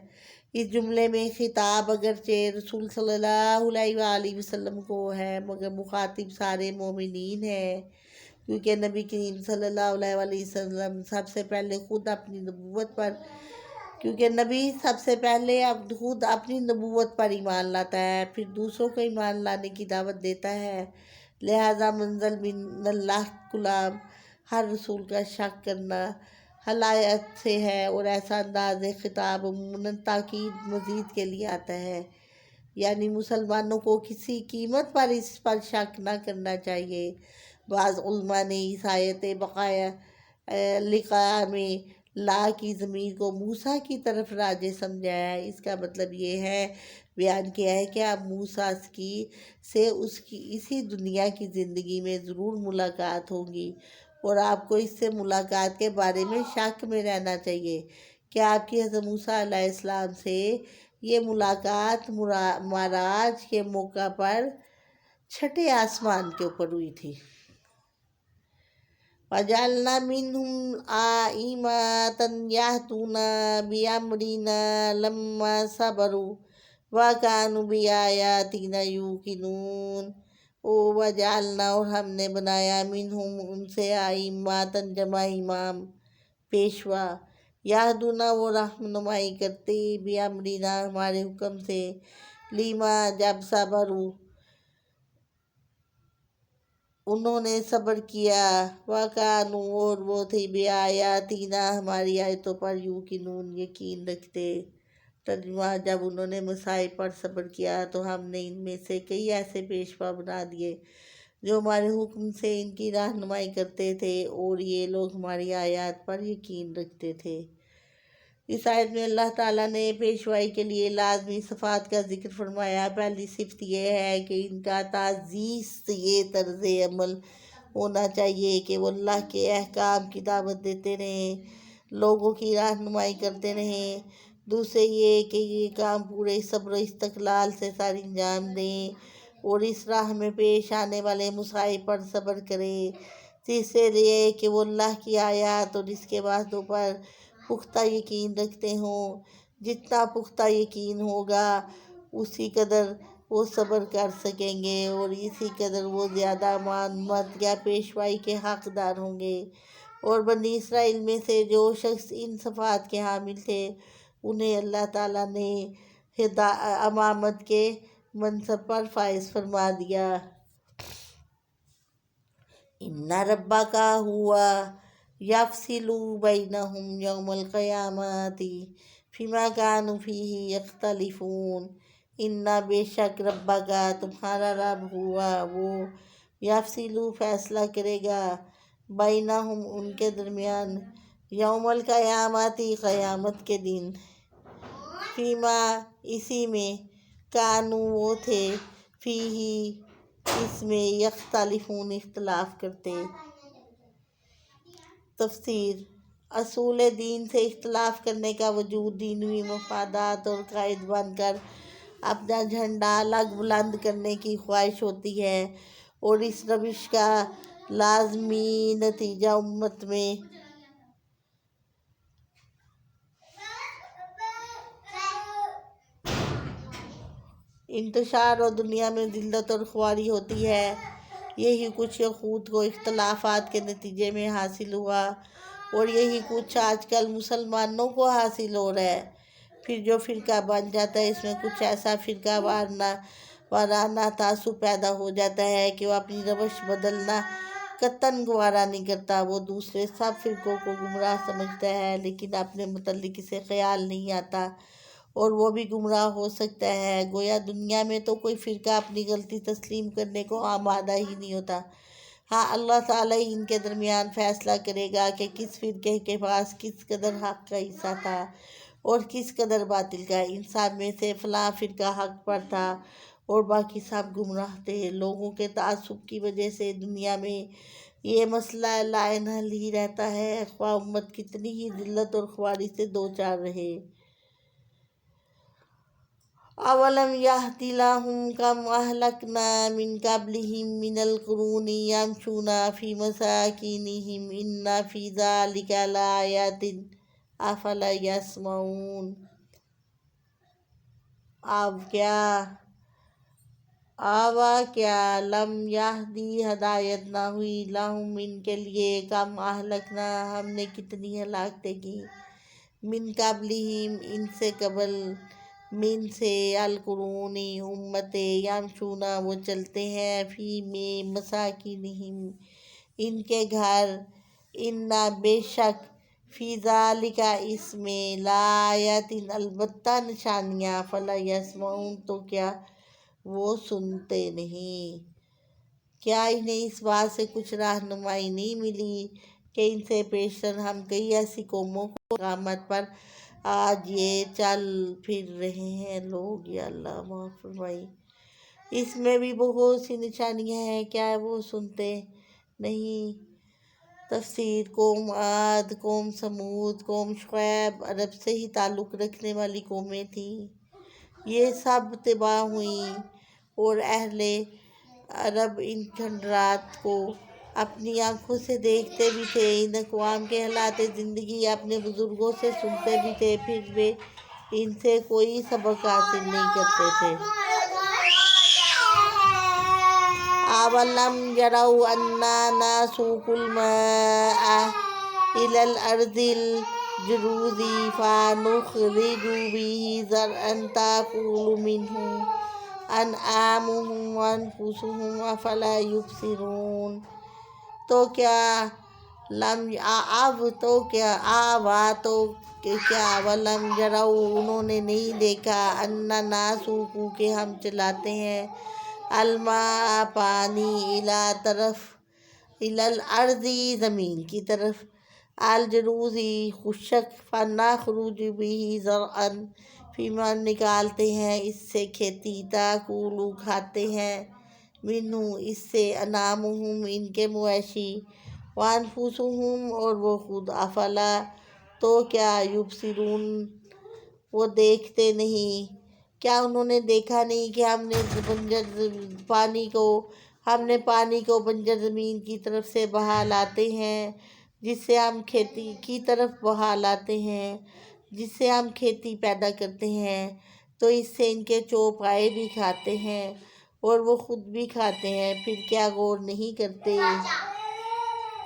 اس جملے میں خطاب اگرچہ رسول صلی اللہ علیہ وآلہ وسلم کو ہے، مگر مخاطب سارے مومنین ہیں، کیونکہ نبی کریم صلی اللہ علیہ وآلہ وسلم سب سے پہلے خود اپنی نبوت پر ایمان لاتا ہے، پھر دوسروں کو ایمان لانے کی دعوت دیتا ہے، لہذا منزل من اللہ کلام ہر رسول کا شک کرنا حلایت سے ہے، اور ایسا انداز خطاب عموماً تاکید مزید کے لیے آتا ہے، یعنی مسلمانوں کو کسی قیمت پر اس پر شک نہ کرنا چاہیے۔ بعض علماء نے اس آیت لقاء میں لا کی ضمیر کو موسیٰ کی طرف راجع سمجھا ہے۔ اس کا مطلب یہ ہے بیان کیا ہے کہ اب موسیٰ سے اس کی اسی دنیا کی زندگی میں ضرور ملاقات ہوگی، اور آپ کو اس سے ملاقات کے بارے میں شک میں رہنا چاہیے کہ آپ کی حضرت موسیٰ علیہ السلام سے یہ ملاقات معراج کے موقع پر چھٹے آسمان کے اوپر ہوئی تھی۔ وَجَعَلْنَا مِنْهُمْ أَئِمَّةً يَهْدُونَ بِأَمْرِنَا لَمَّا صَبَرُوا وَكَانُوا بِآيَاتِنَا يُوقِنُونَ۔ وَجَعَلْنَا اور ہم نے بنایا مِنْهُمْ ان سے أَئِمَّةً جمع امام، پیشوا، یہدون وہ رہنمائی کرتے، بِأَمْرِنَا ہمارے حکم سے، لما جب صبروا انہوں نے صبر کیا، وَكَانُوا اور وہ تھے بِآيَاتِنَا ہماری آیتوں پر، یوقنون یقین رکھتے۔ ترجمہ: جب انہوں نے مصائب پر صبر کیا تو ہم نے ان میں سے کئی ایسے پیشوا بنا دیے جو ہمارے حکم سے ان کی رہنمائی کرتے تھے، اور یہ لوگ ہماری آیات پر یقین رکھتے تھے۔ اس آیت میں اللہ تعالیٰ نے پیشوائی کے لیے لازمی صفات کا ذکر فرمایا۔ پہلی صفت یہ ہے کہ ان کا تعزیز یہ طرز عمل ہونا چاہیے کہ وہ اللہ کے احکام کی دعوت دیتے رہیں، لوگوں کی رہنمائی کرتے رہیں۔ دوسرے یہ کہ یہ کام پورے صبر و استقلال سے سر انجام دیں اور اس راہ میں پیش آنے والے مصائب پر صبر کریں۔ تیسرے یہ کہ وہ اللہ کی آیات اور اس کے وعدوں پر پختہ یقین رکھتے ہوں۔ جتنا پختہ یقین ہوگا اسی قدر وہ صبر کر سکیں گے اور اسی قدر وہ زیادہ امامت یا پیشوائی کے حقدار ہوں گے۔ اور بنی اسرائیل میں سے جو شخص ان صفات کے حامل تھے انہیں اللہ تعالیٰ نے امامت کے منصب پر فائز فرما دیا۔ ان ربک ھوا یفصل بینہم یوم القیامۃ فیما کانوا فیہ یختلفون۔ ان بے شک ربک تمہارا رب ہوا وہ یفصل فیصلہ کرے گا بینہم ان کے درمیان یوم القیامۃ قیامت کے دن فیما اسی میں کانوا وہ تھے فیہ اس میں یختلفون اختلاف کرتے۔ تفسیر: اصول دین سے اختلاف کرنے کا وجود دینی مفادات اور قائد بن کر اپنا جھنڈا الگ بلند کرنے کی خواہش ہوتی ہے، اور اس روش کا لازمی نتیجہ امت میں انتشار اور دنیا میں ذلت اور خواری ہوتی ہے۔ یہی کچھ یہود کو اختلافات کے نتیجے میں حاصل ہوا اور یہی کچھ آج کل مسلمانوں کو حاصل ہو رہا ہے۔ پھر جو فرقہ بن جاتا ہے اس میں کچھ ایسا فرقہ وارانہ تعصب پیدا ہو جاتا ہے کہ وہ اپنی روش بدلنا قطعاً گوارا نہیں کرتا۔ وہ دوسرے سب فرقوں کو گمراہ سمجھتا ہے لیکن اپنے متعلق اسے خیال نہیں آتا اور وہ بھی گمراہ ہو سکتا ہے۔ گویا دنیا میں تو کوئی فرقہ اپنی غلطی تسلیم کرنے کو آمادہ ہی نہیں ہوتا۔ ہاں، اللہ تعالیٰ ہی ان کے درمیان فیصلہ کرے گا کہ کس فرقے کے پاس کس قدر حق کا حصہ تھا اور کس قدر باطل کا۔ ان سب میں سے فلاں فرقہ حق پر تھا اور باقی سب گمراہ تھے۔ لوگوں کے تعصب کی وجہ سے دنیا میں یہ مسئلہ لاعن حل ہی رہتا ہے، خواہ امت کتنی ہی ذلت اور خواری سے دوچار رہے۔ اولم یہد لہم کم اہلکنا من قبلہم من القرون یمشون فی مساکینہم ان فی ذلک لآیات افلا یسمعون۔ کیا لم یہدی ہدایت نہ ہوئی لہم ان کے لیے کم اہلکنا ہم نے کتنی ہلاکتیں کی من قبلہم ان سے قبل من سے القرون امتیں یمشون وہ چلتے ہیں فی میں مساکینہم ان کے گھر ان بے شک فی ذالک اس میں لآیات البتہ نشانیاں فلا یسمعون تو کیا وہ سنتے نہیں۔ کیا انہیں اس بات سے کچھ رہنمائی نہیں ملی کہ ان سے پیشتر ہم کئی ایسی قوموں کو قیامت پر آج یہ چل پھر رہے ہیں لوگ۔ یا اللہ معاف فرمائی، اس میں بھی بہت سی نشانیاں ہیں، کیا وہ سنتے نہیں۔ تفسیر: قوم عاد، قوم سمود، قوم شعیب عرب سے ہی تعلق رکھنے والی قومیں تھیں۔ یہ سب تباہ ہوئیں اور اہل عرب ان کھنڈرات کو اپنی آنکھوں سے دیکھتے بھی تھے۔ ان اقوام کے حالات زندگی اپنے بزرگوں سے سنتے بھی تھے، پھر بھی ان سے کوئی سبق حاصل نہیں کرتے تھے۔ اولم یروا انا نسوق الماء الی الارض الجرز فنخرج به زرعا تاکل منہ انعامهم وانفسهم افلا یبصرون۔ تو کیا اب تو کیا تو کہ کیا ولم جراؤ انہوں نے نہیں دیکھا انا ناسوکو کہ ہم چلاتے ہیں الماء پانی الا طرف الارضی زمین کی طرف الجروزی خشک فنا خروج بھی زرعن فیما نکالتے ہیں اس سے کھیتی تاکولو کھاتے ہیں منو اس سے انعامہم ان کے مویشی وانفسہم اور وہ خود افلا تو کیا یبصرون وہ دیکھتے نہیں کیا انہوں نے دیکھا نہیں کہ ہم نے پانی کو بنجر زمین کی طرف سے بہا لاتے ہیں جس سے ہم کھیتی کی طرف بہا لاتے ہیں جس سے ہم کھیتی پیدا کرتے ہیں تو اس سے ان کے چوپائے بھی کھاتے ہیں اور وہ خود بھی کھاتے ہیں پھر کیا غور نہیں کرتے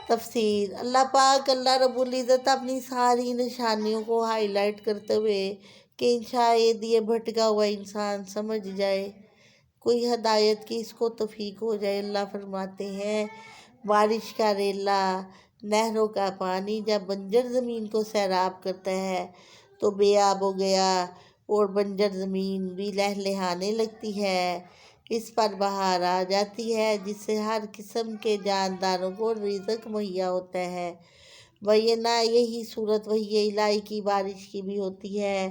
تفسیر اللہ پاک اللہ رب العزت اپنی ساری نشانیوں کو ہائی لائٹ کرتے ہوئے کہ شاید یہ بھٹکا ہوا انسان سمجھ جائے کوئی ہدایت کی اس کو توفیق ہو جائے اللہ فرماتے ہیں بارش کا ریلا نہروں کا پانی جب بنجر زمین کو سیراب کرتا ہے تو بے آب ہو گیا اور بنجر زمین بھی لہلہانے لگتی ہے اس پر بہار آ جاتی ہے جس سے ہر قسم کے جانداروں کو رزق مہیا ہوتا ہے بینا یہی صورت وحی الہی کی بارش کی بھی ہوتی ہے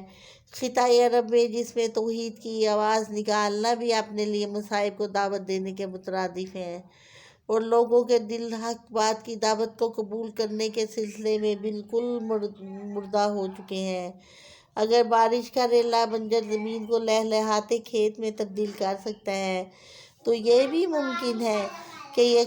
خطۂ عرب میں جس میں توحید کی آواز نکالنا بھی اپنے لیے مصائب کو دعوت دینے کے مترادف ہیں اور لوگوں کے دل حق بات کی دعوت کو قبول کرنے کے سلسلے میں بالکل مردہ ہو چکے ہیں اگر بارش کا ریلا بنجر زمین کو لہلہاتے کھیت میں تبدیل کر سکتا ہے تو یہ بھی ممکن ہے کہ یہ